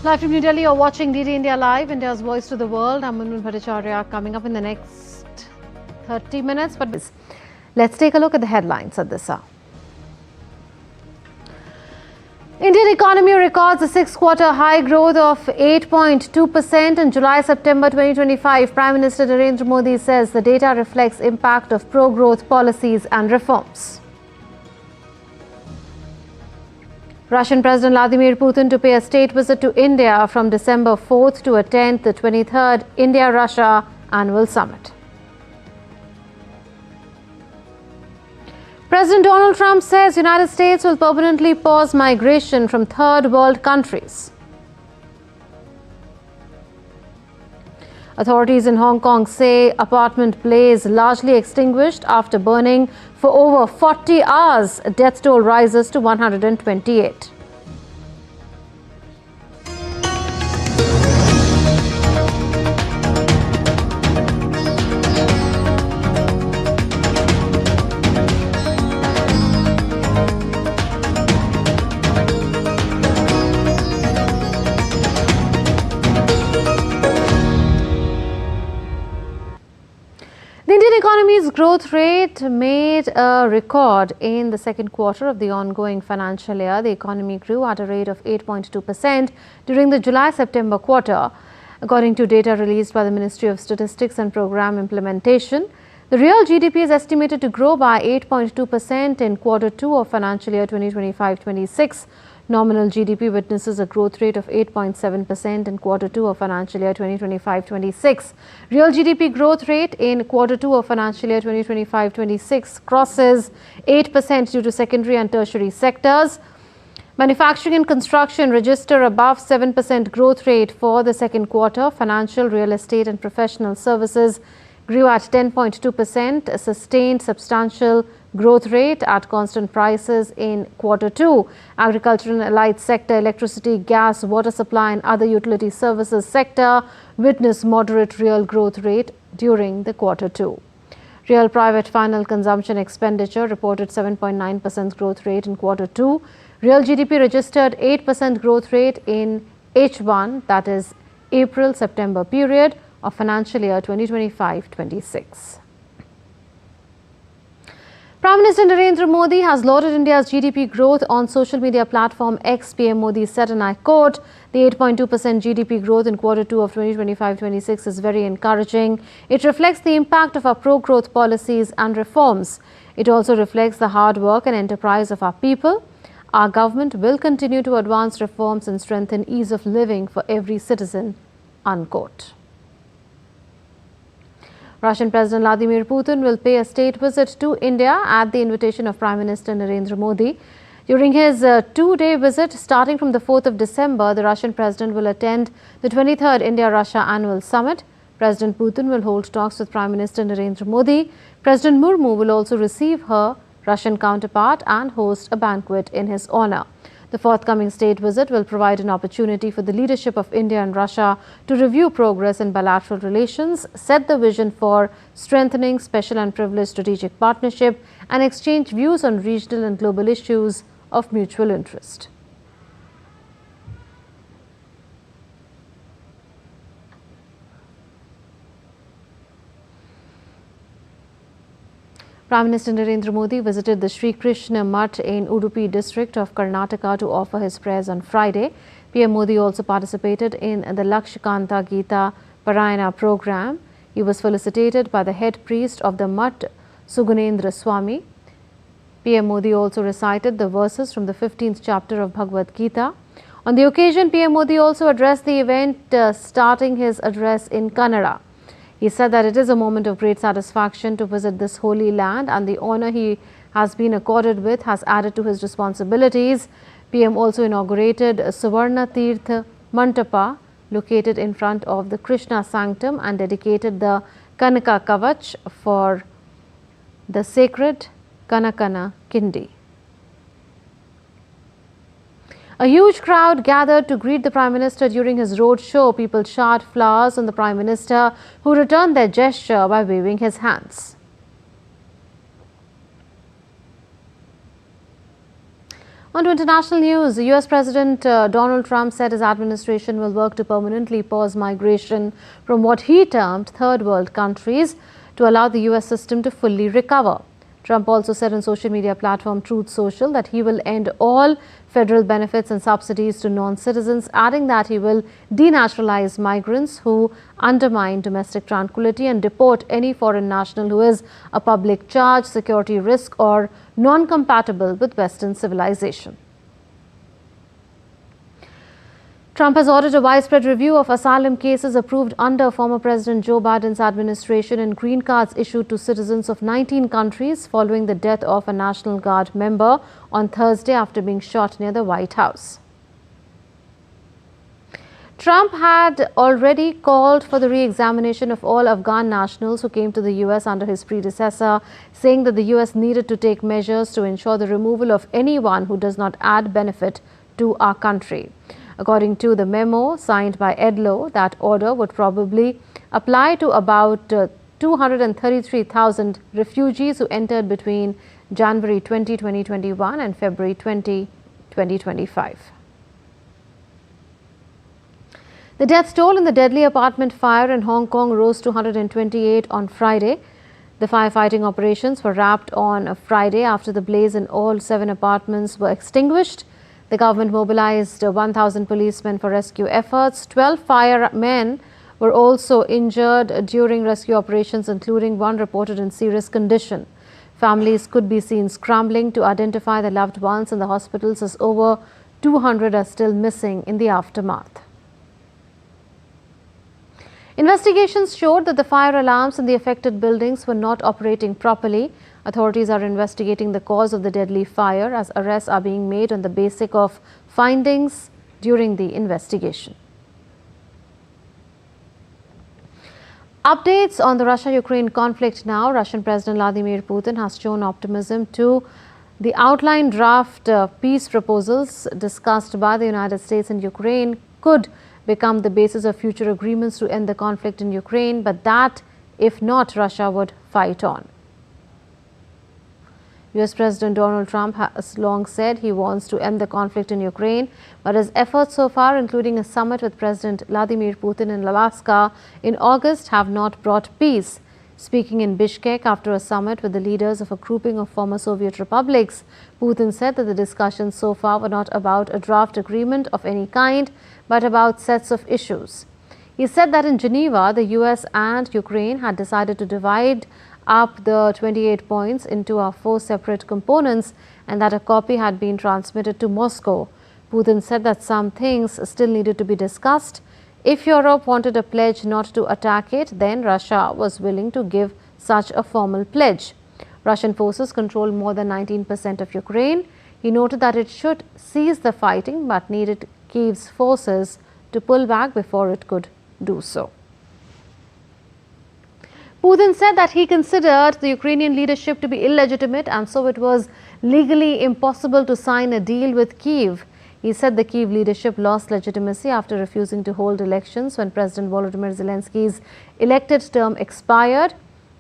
Live from New Delhi, you're watching DD India Live, India's voice to the world. I'm Murmu coming up in the next 30 minutes. But let's take a look at the headlines at this hour. Indian economy records a six-quarter high growth of 8.2% in July-September 2025. Prime Minister Narendra Modi says the data reflects impact of pro-growth policies and reforms. Russian President Vladimir Putin to pay a state visit to India from December 4th to attend the 23rd India-Russia Annual Summit. President Donald Trump says United States will permanently pause migration from third world countries. Authorities in Hong Kong say apartment blaze largely extinguished after burning for over 40 hours. Death toll rises to 128. The Indian economy's growth rate made a record in the second quarter of the ongoing financial year. The economy grew at a rate of 8.2% during the July-September quarter. According to data released by the Ministry of Statistics and Program Implementation, the real GDP is estimated to grow by 8.2% in quarter two of financial year 2025-26. Nominal GDP witnesses a growth rate of 8.7% in quarter two of financial year 2025-26. Real GDP growth rate in quarter two of financial year 2025-26 crosses 8% due to secondary and tertiary sectors. Manufacturing and construction register above 7% growth rate for the second quarter. Financial, real estate and professional services grew at 10.2%, a sustained substantial growth rate at constant prices in quarter two. Agriculture and allied sector, electricity, gas, water supply and other utility services sector witnessed moderate real growth rate during the quarter two. Real private final consumption expenditure reported 7.9% growth rate in quarter two. Real GDP registered 8% growth rate in H1, that is April-September period of financial year 2025-26. Prime Minister Narendra Modi has lauded India's GDP growth on social media platform X. PM Modi said, and I quote, "The 8.2% GDP growth in quarter two of 2025-26 is very encouraging. It reflects the impact of our pro-growth policies and reforms. It also reflects the hard work and enterprise of our people. Our government will continue to advance reforms and strengthen ease of living for every citizen." Unquote. Russian President Vladimir Putin will pay a state visit to India at the invitation of Prime Minister Narendra Modi. During his two-day visit starting from the 4th of December, the Russian President will attend the 23rd India-Russia Annual Summit. President Putin will hold talks with Prime Minister Narendra Modi. President Murmu will also receive her Russian counterpart and host a banquet in his honor. The forthcoming state visit will provide an opportunity for the leadership of India and Russia to review progress in bilateral relations, set the vision for strengthening special and privileged strategic partnership, and exchange views on regional and global issues of mutual interest. Prime Minister Narendra Modi visited the Sri Krishna Mutt in Udupi district of Karnataka to offer his prayers on Friday. PM Modi also participated in the Lakshkanta Gita Parayana program. He was felicitated by the head priest of the Mutt, Sugunendra Swami. PM Modi also recited the verses from the 15th chapter of Bhagavad Gita. On the occasion, PM Modi also addressed the event, starting his address in Kannada. He said that it is a moment of great satisfaction to visit this holy land, and the honor he has been accorded with has added to his responsibilities. PM also inaugurated Suvarna Tirtha Mantapa located in front of the Krishna Sanctum and dedicated the Kanaka Kavach for the sacred Kanakana Kindi. A huge crowd gathered to greet the Prime Minister during his road show. People showered flowers on the Prime Minister, who returned their gesture by waving his hands. On to international news, the US President Donald Trump said his administration will work to permanently pause migration from what he termed third world countries to allow the US system to fully recover. Trump also said on social media platform Truth Social that he will end all federal benefits and subsidies to non-citizens, adding that he will denaturalize migrants who undermine domestic tranquility and deport any foreign national who is a public charge, security risk or non-compatible with Western civilization. Trump has ordered a widespread review of asylum cases approved under former President Joe Biden's administration and green cards issued to citizens of 19 countries following the death of a National Guard member on Thursday after being shot near the White House. Trump had already called for the re-examination of all Afghan nationals who came to the US under his predecessor, saying that the US needed to take measures to ensure the removal of anyone who does not add benefit to our country. According to the memo signed by Ed Lowe, that order would probably apply to about 233,000 refugees who entered between January 20, 2021 and February 20, 2025. The death toll in the deadly apartment fire in Hong Kong rose to 128 on Friday. The firefighting operations were wrapped on a Friday after the blaze in all 7 apartments were extinguished. The government mobilized 1,000 policemen for rescue efforts. 12 firemen were also injured during rescue operations, including one reported in serious condition. Families could be seen scrambling to identify their loved ones in the hospitals as over 200 are still missing in the aftermath. Investigations showed that the fire alarms in the affected buildings were not operating properly. Authorities are investigating the cause of the deadly fire as arrests are being made on the basis of findings during the investigation. Updates on the Russia-Ukraine conflict now. Russian President Vladimir Putin has shown optimism to the outline draft peace proposals discussed by the United States and Ukraine could become the basis of future agreements to end the conflict in Ukraine, but that, if not, Russia would fight on. US President Donald Trump has long said he wants to end the conflict in Ukraine, but his efforts so far, including a summit with President Vladimir Putin in Alaska in August, have not brought peace. Speaking in Bishkek after a summit with the leaders of a grouping of former Soviet republics, Putin said that the discussions so far were not about a draft agreement of any kind, but about sets of issues. He said that in Geneva, the US and Ukraine had decided to divide up the 28 points into 4 separate components and that a copy had been transmitted to Moscow. Putin said that some things still needed to be discussed. If Europe wanted a pledge not to attack it, then Russia was willing to give such a formal pledge. Russian forces control more than 19% of Ukraine. He noted that it should cease the fighting but needed Kyiv's forces to pull back before it could do so. Putin said that he considered the Ukrainian leadership to be illegitimate and so it was legally impossible to sign a deal with Kyiv. He said the Kyiv leadership lost legitimacy after refusing to hold elections when President Volodymyr Zelensky's elected term expired.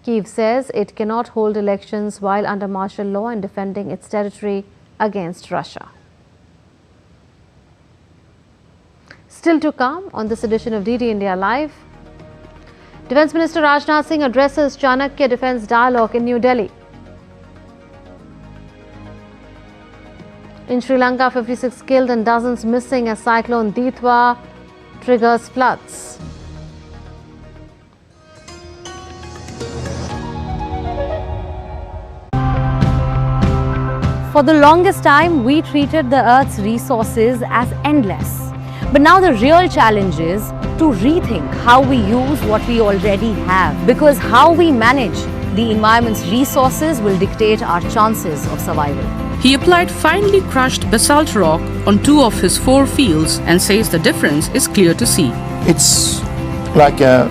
Kyiv says it cannot hold elections while under martial law and defending its territory against Russia. Still to come on this edition of DD India Live. Defence Minister Rajnath Singh addresses Chanakya Defence Dialogue in New Delhi. In Sri Lanka, 56 killed and dozens missing as Cyclone Dwa triggers floods. For the longest time, we treated the Earth's resources as endless. But now the real challenge is to rethink how we use what we already have, because how we manage the environment's resources will dictate our chances of survival. He applied finely crushed basalt rock on 2 of his 4 fields and says the difference is clear to see. It's like a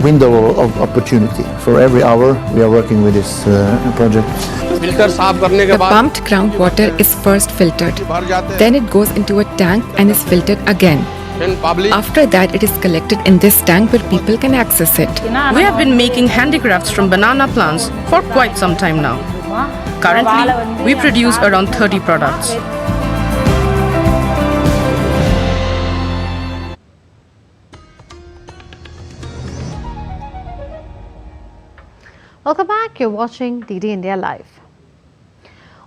window of opportunity. For every hour we are working with this project. The pumped groundwater is first filtered. Then it goes into a tank and is filtered again. After that, it is collected in this tank where people can access it. We have been making handicrafts from banana plants for quite some time now. Currently, we produce around 30 products. back. You're watching DD India Live.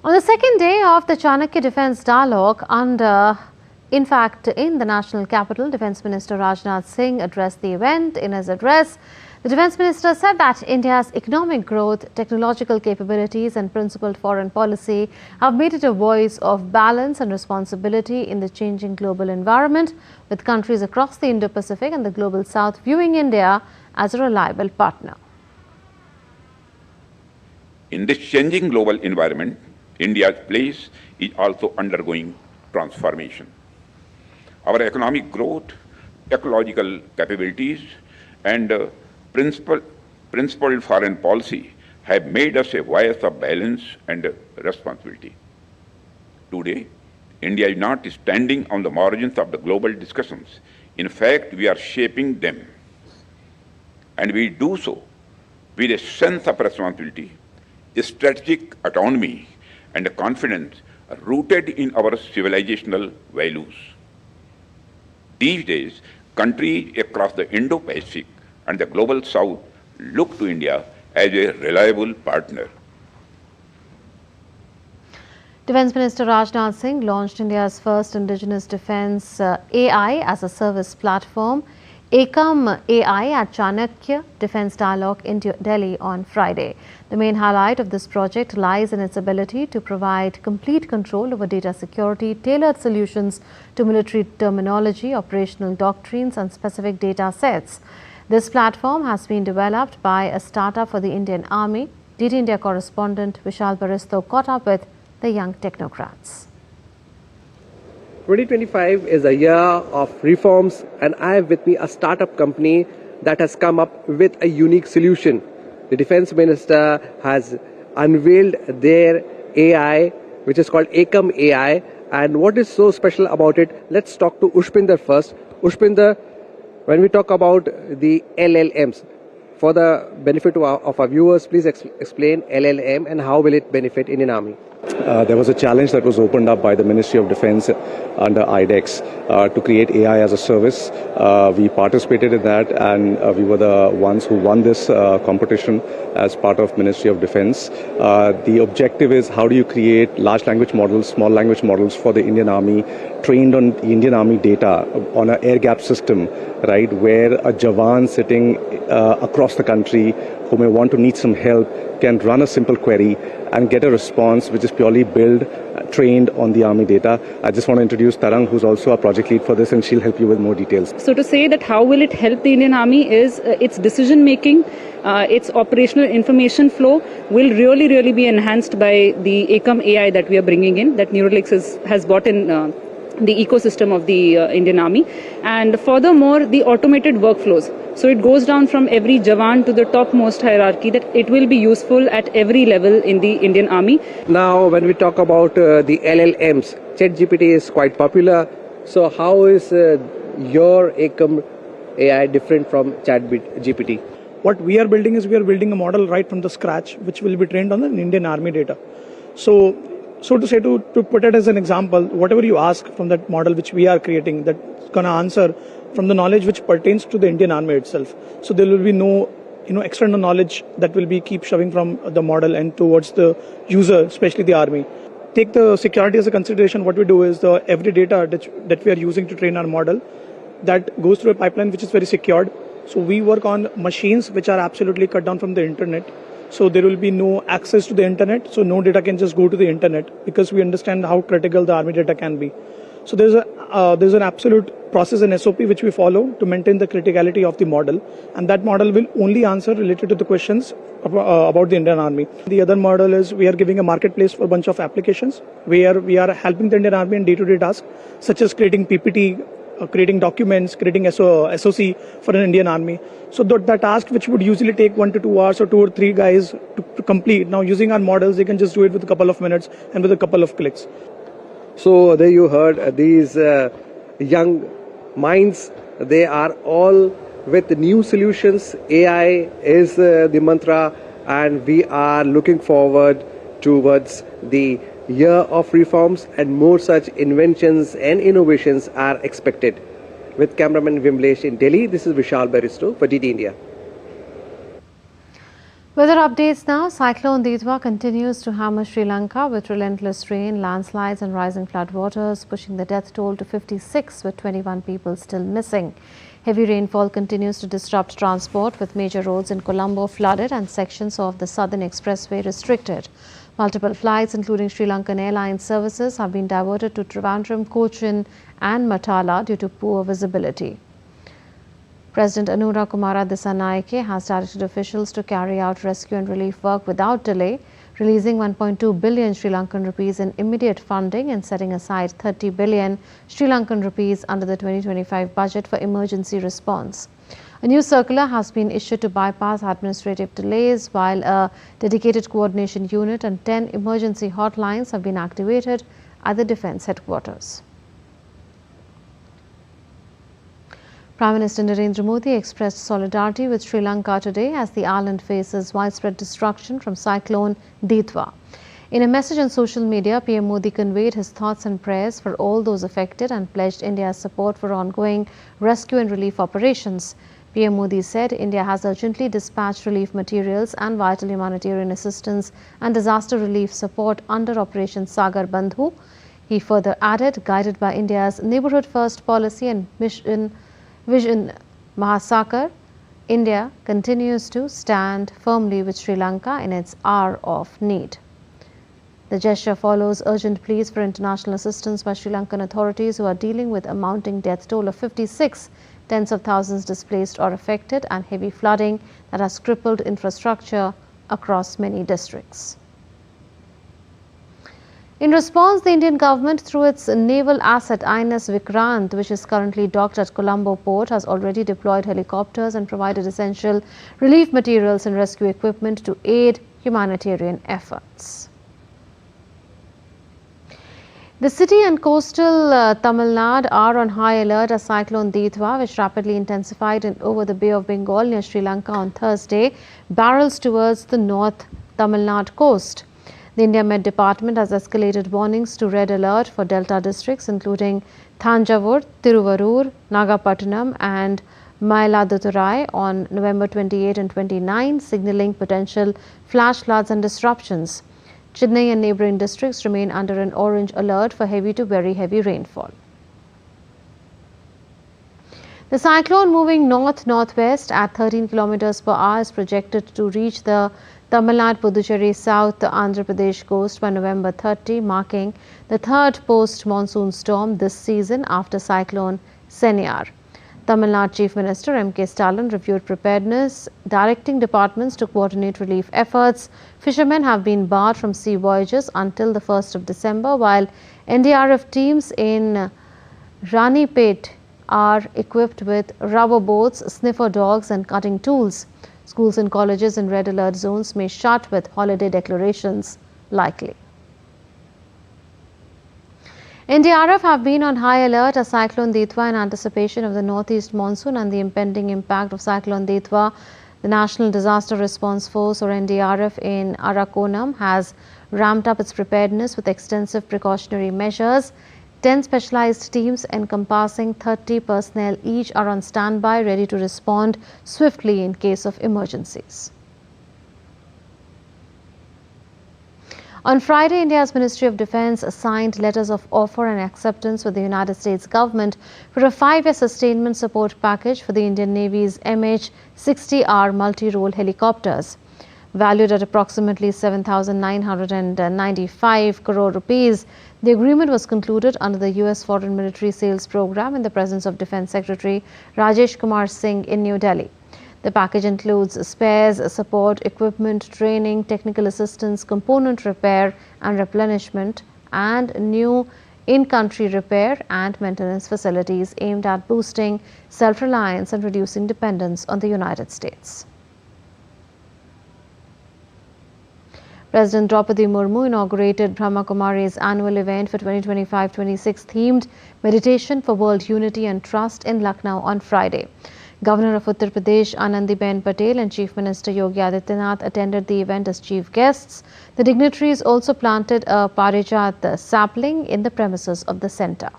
On the second day of the Chanakya Defence Dialogue in the national capital, Defence Minister Rajnath Singh addressed the event. In his address, the Defence Minister said that India's economic growth, technological capabilities and principled foreign policy have made it a voice of balance and responsibility in the changing global environment, with countries across the Indo-Pacific and the Global South viewing India as a reliable partner. In this changing global environment, India's place is also undergoing transformation. Our economic growth, ecological capabilities, and principled foreign policy have made us a voice of balance and responsibility. Today, India is not standing on the margins of the global discussions. In fact, we are shaping them. And we do so with a sense of responsibility, strategic autonomy, and a confidence rooted in our civilizational values. These days, countries across the Indo-Pacific and the Global South look to India as a reliable partner. Defence Minister Rajnath Singh launched India's first indigenous defence AI as a service platform, Akam AI, at Chanakya Defence Dialogue in Delhi on Friday. The main highlight of this project lies in its ability to provide complete control over data security, tailored solutions to military terminology, operational doctrines and specific data sets. This platform has been developed by a startup for the Indian Army. DD India correspondent Vishal Baristo caught up with the young technocrats. 2025 is a year of reforms, and I have with me a startup company that has come up with a unique solution. The Defence Minister has unveiled their AI, which is called Akam AI. And what is so special about it? Let's talk to Ushpinder first. Ushpinder, when we talk about the LLMs, for the benefit of our viewers, please explain LLM and how will it benefit Indian Army? There was a challenge that was opened up by the Ministry of Defence under IDEX to create AI as a service. We participated in that, and we were the ones who won this competition as part of Ministry of Defence. The objective is, how do you create large language models, small language models for the Indian Army, trained on Indian Army data on an air gap system, right, where a Jawan sitting across the country who may want to need some help can run a simple query and get a response which is purely built, trained on the Army data. I just want to introduce Tarang, who's also a project lead for this, and she'll help you with more details. So to say that how will it help the Indian Army is its decision making, its operational information flow will really be enhanced by the Akam AI that we are bringing in, that Neuralink has brought in the ecosystem of the Indian Army. And furthermore, the automated workflows. So it goes down from every Jawan to the topmost hierarchy, that it will be useful at every level in the Indian Army. Now, when we talk about the LLMs, ChatGPT is quite popular. So how is your Akam AI different from ChatGPT? What we are building is, we are building a model right from the scratch, which will be trained on the Indian Army data. So to say, to put it as an example, whatever you ask from that model which we are creating, that's going to answer from the knowledge which pertains to the Indian Army itself. So there will be no external knowledge that will be keep shoving from the model and towards the user, especially the Army. Take the security as a consideration. What we do is, the every data that we are using to train our model, that goes through a pipeline which is very secured. So we work on machines which are absolutely cut down from the internet. So there will be no access to the internet. So no data can just go to the internet, because we understand how critical the Army data can be. So there's an absolute process and SOP which we follow to maintain the criticality of the model, and that model will only answer related to the questions about the Indian Army. The other model is, we are giving a marketplace for a bunch of applications where we are helping the Indian Army in day-to-day tasks, such as creating PPT, creating documents, creating SOC for an Indian Army. So the task which would usually take 1 to 2 hours or 2 or 3 guys to complete, now using our models, they can just do it with a couple of minutes and with a couple of clicks. So there you heard these young minds. They are all with new solutions. AI is the mantra, and we are looking forward towards the year of reforms, and more such inventions and innovations are expected. With cameraman Vimlesh in Delhi, this is Vishal Baristo for DD India. Weather updates now. Cyclone Dwa continues to hammer Sri Lanka with relentless rain, landslides and rising floodwaters, pushing the death toll to 56 with 21 people still missing. Heavy rainfall continues to disrupt transport with major roads in Colombo flooded and sections of the Southern Expressway restricted. Multiple flights including Sri Lankan Airlines services have been diverted to Trivandrum, Cochin and Matala due to poor visibility. President Anura Kumara Dissanayake has directed officials to carry out rescue and relief work without delay, releasing 1.2 billion Sri Lankan rupees in immediate funding and setting aside 30 billion Sri Lankan rupees under the 2025 budget for emergency response. A new circular has been issued to bypass administrative delays, while a dedicated coordination unit and 10 emergency hotlines have been activated at the Defence Headquarters. Prime Minister Narendra Modi expressed solidarity with Sri Lanka today as the island faces widespread destruction from Cyclone Dwa. In a message on social media, PM Modi conveyed his thoughts and prayers for all those affected and pledged India's support for ongoing rescue and relief operations. PM Modi said India has urgently dispatched relief materials and vital humanitarian assistance and disaster relief support under Operation Sagar Bandhu. He further added, guided by India's neighbourhood first policy and Vision Mahasakar, India continues to stand firmly with Sri Lanka in its hour of need. The gesture follows urgent pleas for international assistance by Sri Lankan authorities who are dealing with a mounting death toll of 56, tens of thousands displaced or affected, and heavy flooding that has crippled infrastructure across many districts. In response, the Indian government, through its naval asset INS Vikrant, which is currently docked at Colombo port, has already deployed helicopters and provided essential relief materials and rescue equipment to aid humanitarian efforts. The city and coastal Tamil Nadu are on high alert as Cyclone Dwa, which rapidly intensified over the Bay of Bengal near Sri Lanka on Thursday, barrels towards the north Tamil Nadu coast. The India Met Department has escalated warnings to red alert for Delta districts including Thanjavur, Tiruvarur, Nagapattinam and Mayiladuthurai on November 28 and 29, signalling potential flash floods and disruptions. Chennai and neighbouring districts remain under an orange alert for heavy to very heavy rainfall. The cyclone, moving north-northwest at 13 km per hour, is projected to reach the Tamil Nadu, Puducherry, South Andhra Pradesh coast by November 30, marking the third post-monsoon storm this season after Cyclone Senyar. Tamil Nadu Chief Minister M.K. Stalin reviewed preparedness, directing departments to coordinate relief efforts. Fishermen have been barred from sea voyages until the 1st of December, while NDRF teams in Ranipet are equipped with rubber boats, sniffer dogs and cutting tools. Schools and colleges in red alert zones may shut with holiday declarations likely. NDRF have been on high alert as Cyclone Dwa in anticipation of the northeast monsoon and the impending impact of Cyclone Dwa. The National Disaster Response Force, or NDRF, in Arakonam has ramped up its preparedness with extensive precautionary measures. 10 specialized teams encompassing 30 personnel each are on standby, ready to respond swiftly in case of emergencies. On Friday, India's Ministry of Defence signed letters of offer and acceptance with the United States government for a 5-year sustainment support package for the Indian Navy's MH-60R multi-role helicopters. Valued at approximately 7,995 crore rupees, the agreement was concluded under the U.S. Foreign Military Sales Program in the presence of Defence Secretary Rajesh Kumar Singh in New Delhi. The package includes spares, support, equipment, training, technical assistance, component repair and replenishment, and new in-country repair and maintenance facilities aimed at boosting self-reliance and reducing dependence on the United States. President Draupadi Murmu inaugurated Brahma Kumari's annual event for 2025-26 themed Meditation for World Unity and Trust in Lucknow on Friday. Governor of Uttar Pradesh Anandiben Patel and Chief Minister Yogi Adityanath attended the event as chief guests. The dignitaries also planted a Parijat sapling in the premises of the centre.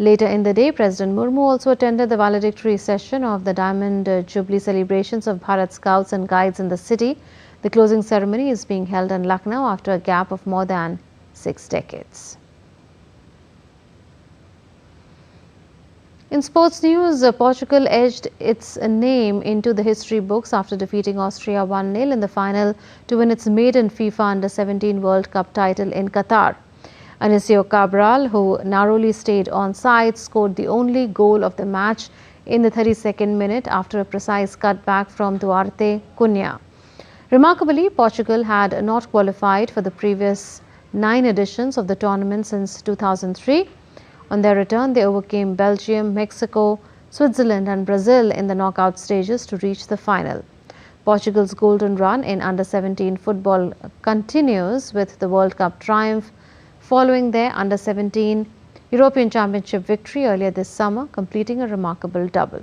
Later in the day, President Murmu also attended the valedictory session of the Diamond Jubilee celebrations of Bharat Scouts and Guides in the city. The closing ceremony is being held in Lucknow after a gap of more than 6 decades. In sports news, Portugal edged its name into the history books after defeating Austria 1-0 in the final to win its maiden FIFA Under-17 World Cup title in Qatar. Anicio Cabral, who narrowly stayed onside, scored the only goal of the match in the 32nd minute after a precise cutback from Duarte Cunha. Remarkably, Portugal had not qualified for the previous 9 editions of the tournament since 2003. On their return, they overcame Belgium, Mexico, Switzerland and Brazil in the knockout stages to reach the final. Portugal's golden run in Under-17 football continues with the World Cup triumph following their Under-17 European Championship victory earlier this summer, completing a remarkable double.